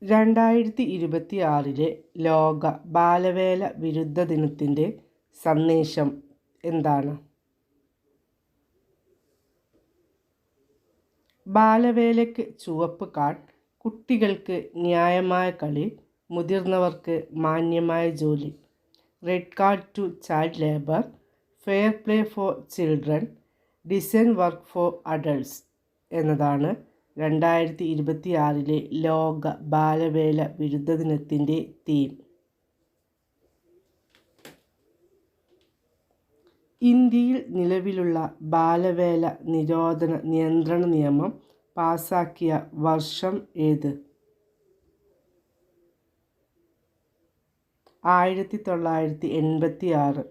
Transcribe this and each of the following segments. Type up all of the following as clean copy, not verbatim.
2026 ലോക ബാലവേല വിരുദ്ധ ദിനത്തിൻ്റെ സന്ദേശം എന്താണ്? ബാലവേലയ്ക്ക് ചുവപ്പ് കാർഡ്, കുട്ടികൾക്ക് ന്യായമായ കളി, മുതിർന്നവർക്ക് മാന്യമായ ജോലി. Red card to child labour, fair play for children, decent work for adults എന്നതാണ് 2026 ലോക ബാലവേല വിരുദ്ധ ദിനത്തിൻ്റെ തീം. ഇന്ത്യയിൽ നിലവിലുള്ള ബാലവേല നിരോധന നിയന്ത്രണ നിയമം പാസാക്കിയ വർഷം ഏത്? 1986.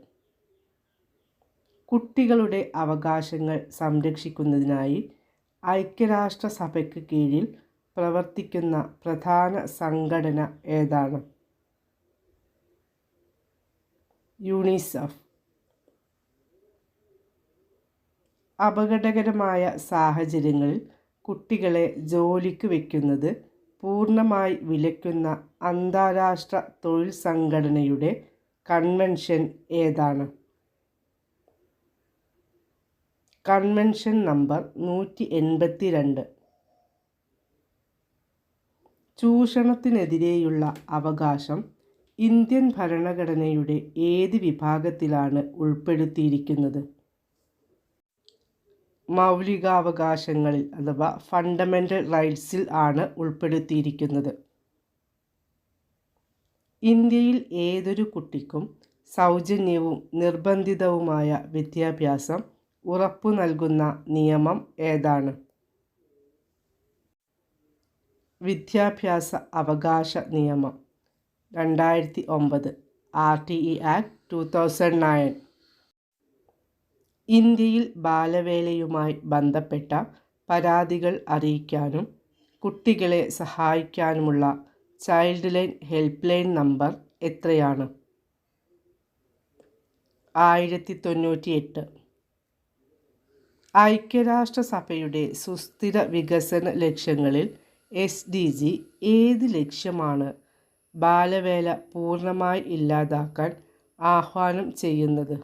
കുട്ടികളുടെ അവകാശങ്ങൾ സംരക്ഷിക്കുന്നതിനായി ഐക്യരാഷ്ട്രസഭയ്ക്ക് കീഴിൽ പ്രവർത്തിക്കുന്ന പ്രധാന സംഘടന ഏതാണ്? യുണിസെഫ്. അപകടകരമായ സാഹചര്യങ്ങളിൽ കുട്ടികളെ ജോലിക്ക് വയ്ക്കുന്നത് പൂർണ്ണമായി വിലക്കുന്ന അന്താരാഷ്ട്ര തൊഴിൽ സംഘടനയുടെ കൺവെൻഷൻ ഏതാണ്? Convention number 182. ചൂഷണത്തിനെതിരെയുള്ള അവകാശം ഇന്ത്യൻ ഭരണഘടനയുടെ ഏത് വിഭാഗത്തിലാണ് ഉൾപ്പെടുത്തിയിരിക്കുന്നത്? മൗലികാവകാശങ്ങളിൽ അഥവാ ഫണ്ടമെൻ്റൽ റൈറ്റ്സിൽ ആണ് ഉൾപ്പെടുത്തിയിരിക്കുന്നത്. ഇന്ത്യയിൽ ഏതൊരു കുട്ടിക്കും സൗജന്യവും നിർബന്ധിതവുമായ വിദ്യാഭ്യാസം ഉറപ്പു നൽകുന്ന നിയമം ഏതാണ്? വിദ്യാഭ്യാസ അവകാശ നിയമം 2009 RTE ആക്ട് 2009. ഇന്ത്യയിൽ ബാലവേലയുമായി ബന്ധപ്പെട്ട പരാതികൾ അറിയിക്കാനും കുട്ടികളെ സഹായിക്കാനുമുള്ള child line help line number എത്രയാണ്? 1098. ഐക്യരാഷ്ട്രസഭയുടെ സുസ്ഥിര വികസന ലക്ഷ്യങ്ങളിൽ SDG ഏത് ലക്ഷ്യമാണ് ബാലവേല പൂർണ്ണമായി ഇല്ലാതാക്കാൻ ആഹ്വാനം ചെയ്യുന്നത്?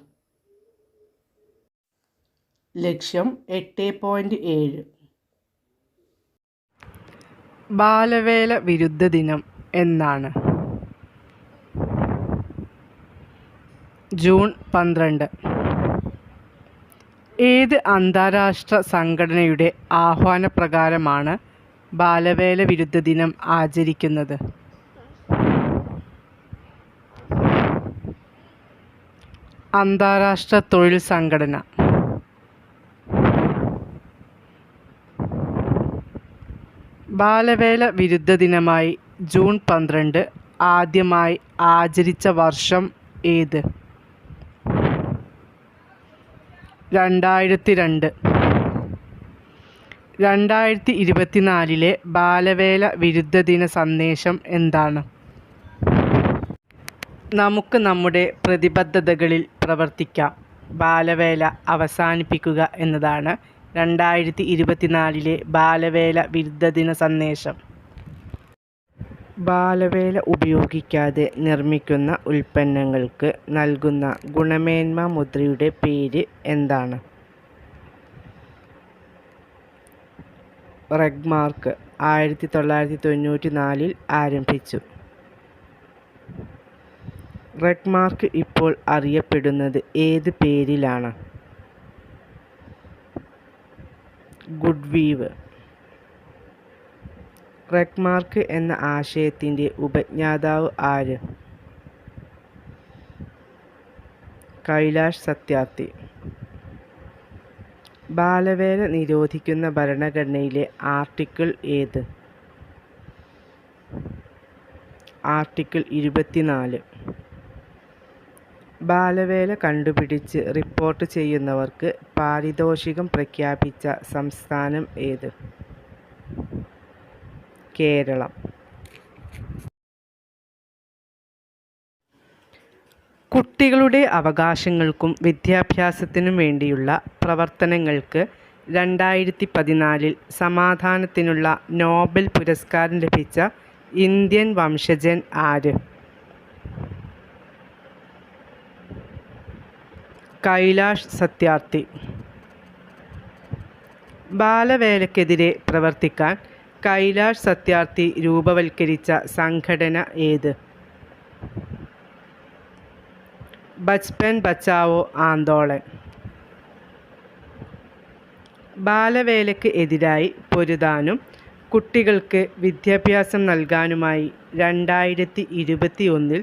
ലക്ഷ്യം 8.7. ബാലവേല വിരുദ്ധ ദിനം എന്നാണ്? ജൂൺ 12. ഏത് അന്താരാഷ്ട്ര സംഘടനയുടെ ആഹ്വാനപ്രകാരമാണ് ബാലവേല വിരുദ്ധ ദിനം ആചരിക്കുന്നത്? അന്താരാഷ്ട്ര തൊഴിൽ സംഘടന. ബാലവേല വിരുദ്ധ ദിനമായി ജൂൺ 12 ആദ്യമായി ആചരിച്ച വർഷം ഏത്? 2002. 2024 ബാലവേല വിരുദ്ധ ദിന സന്ദേശം എന്താണ്? നമുക്ക് നമ്മുടെ പ്രതിബദ്ധതകളിൽ പ്രവർത്തിക്കാം, ബാലവേല അവസാനിപ്പിക്കുക എന്നതാണ് 2024 ബാലവേല വിരുദ്ധ ദിന സന്ദേശം. ബാലവേല ഉപയോഗിക്കാതെ നിർമ്മിക്കുന്ന ഉൽപ്പന്നങ്ങൾക്ക് നൽകുന്ന ഗുണമേന്മ മുദ്രയുടെ പേര് എന്താണ്? റെഗ്മാർക്ക് 1994 ആരംഭിച്ചു. റെഗ്മാർക്ക് ഇപ്പോൾ അറിയപ്പെടുന്നത് ഏത് പേരിലാണ്? ഗുഡ്വീവ്. റെഗ്മാർക്ക് എന്ന ആശയത്തിൻ്റെ ഉപജ്ഞാതാവ് ആര്? കൈലാഷ് സത്യാർത്ഥി. ബാലവേല നിരോധിക്കുന്ന ഭരണഘടനയിലെ ആർട്ടിക്കിൾ ഏത്? ആർട്ടിക്കിൾ 24. ബാലവേല കണ്ടുപിടിച്ച് റിപ്പോർട്ട് ചെയ്യുന്നവർക്ക് പാരിതോഷികം പ്രഖ്യാപിച്ച സംസ്ഥാനം ഏത്? കേരളം. കുട്ടികളുടെ അവകാശങ്ങൾക്കും വിദ്യാഭ്യാസത്തിനും വേണ്ടിയുള്ള പ്രവർത്തനങ്ങൾക്ക് 2014 സമാധാനത്തിനുള്ള നോബൽ പുരസ്കാരം ലഭിച്ച ഇന്ത്യൻ വംശജൻ ആര്? കൈലാഷ് സത്യാർത്ഥി. ബാലവേലക്കെതിരെ പ്രവർത്തിക്കാൻ കൈലാഷ് സത്യാർത്ഥി രൂപവൽക്കരിച്ച സംഘടന ഏത്? ബച്പൻ ബച്ചാവോ ആന്തോളൻ. ബാലവേലയ്ക്ക് എതിരായി പൊരുതാനും കുട്ടികൾക്ക് വിദ്യാഭ്യാസം നൽകാനുമായി 2021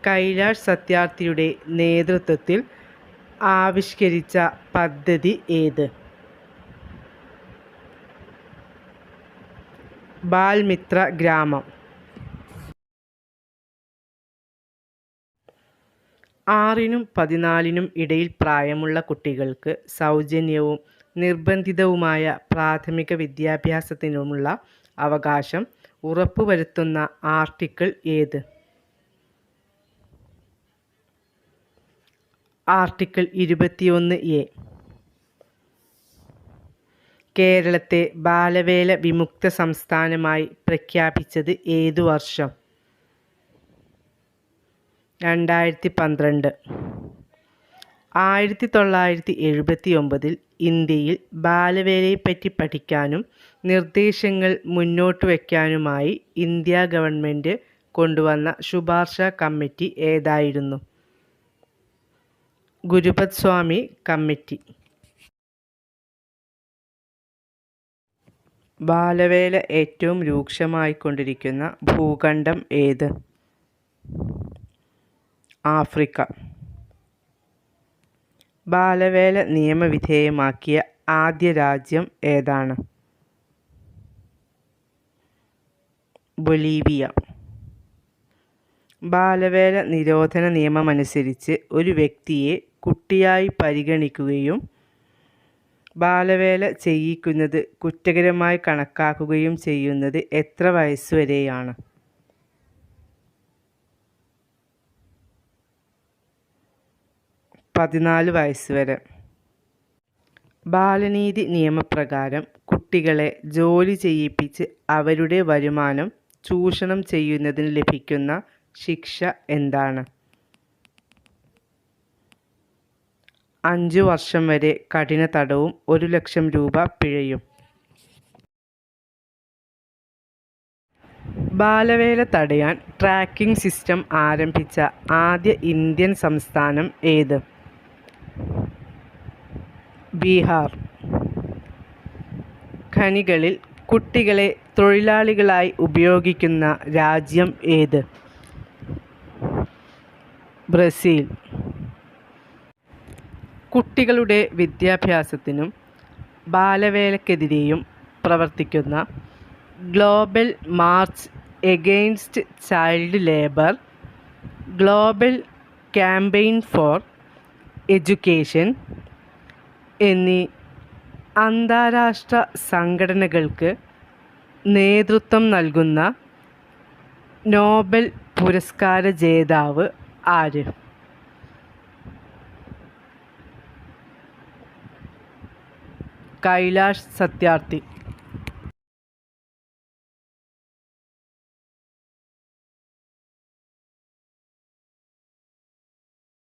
കൈലാഷ് സത്യാർത്ഥിയുടെ നേതൃത്വത്തിൽ ആവിഷ്കരിച്ച പദ്ധതി ഏത്? ബാൽമിത്ര ഗ്രാമം. 6നും 14നും ഇടയിൽ പ്രായമുള്ള കുട്ടികൾക്ക് സൗജന്യവും നിർബന്ധിതവുമായ പ്രാഥമിക വിദ്യാഭ്യാസത്തിനുമുള്ള അവകാശം ഉറപ്പുവരുത്തുന്ന ആർട്ടിക്കിൾ ഏത്? Article 21A. കേരളത്തെ ബാലവേല വിമുക്ത സംസ്ഥാനമായി പ്രഖ്യാപിച്ചത് ഏതു വർഷം? 2012. 1979 ഇന്ത്യയിൽ ബാലവേലയെപ്പറ്റി പഠിക്കാനും നിർദ്ദേശങ്ങൾ മുന്നോട്ട് വയ്ക്കാനുമായി ഇന്ത്യ ഗവൺമെൻറ് കൊണ്ടുവന്ന ശുപാർശ കമ്മിറ്റി ഏതായിരുന്നു? ഗുരുപത് സ്വാമി കമ്മിറ്റി. ബാലവേല ഏറ്റവും രൂക്ഷമായിക്കൊണ്ടിരിക്കുന്ന ഭൂഖണ്ഡം ഏത്? ആഫ്രിക്ക. ബാലവേല നിയമവിധേയമാക്കിയ ആദ്യ രാജ്യം ഏതാണ്? ബൊളീവിയ. ബാലവേല നിരോധന നിയമമനുസരിച്ച് ഒരു വ്യക്തിയെ കുട്ടിയായി പരിഗണിക്കുകയും ബാലവേല ചെയ്യിക്കുന്നത് കുറ്റകരമായി കണക്കാക്കുകയും ചെയ്യുന്നത് എത്ര വയസ്സുവരെയാണ്? 14 വയസ്സുവരെ. ബാലനീതി നിയമപ്രകാരം കുട്ടികളെ ജോലി ചെയ്യിപ്പിച്ച് അവരുടെ വരുമാനം ചൂഷണം ചെയ്യുന്നതിന് ലഭിക്കുന്ന ശിക്ഷ എന്താണ്? 5 വർഷം വരെ കഠിന തടവും 1 ലക്ഷം രൂപ പിഴയും. ബാലവേല തടയാൻ ട്രാക്കിംഗ് സിസ്റ്റം ആരംഭിച്ച ആദ്യ ഇന്ത്യൻ സംസ്ഥാനം ഏത്? ബീഹാർ. ഖനികളിൽ കുട്ടികളെ തൊഴിലാളികളായി ഉപയോഗിക്കുന്ന രാജ്യം ഏത്? ബ്രസീൽ. കുട്ടികളുടെ വിദ്യാഭ്യാസത്തിനും ബാലവേലക്കെതിരെയും പ്രവർത്തിക്കുന്ന global March against child labour, global campaign for education എന്നീ അന്താരാഷ്ട്ര സംഘടനകൾക്ക് നേതൃത്വം നൽകുന്ന നോബൽ പുരസ്കാര ജേതാവ് ആര്? കൈലാഷ് സത്യാർത്ഥി.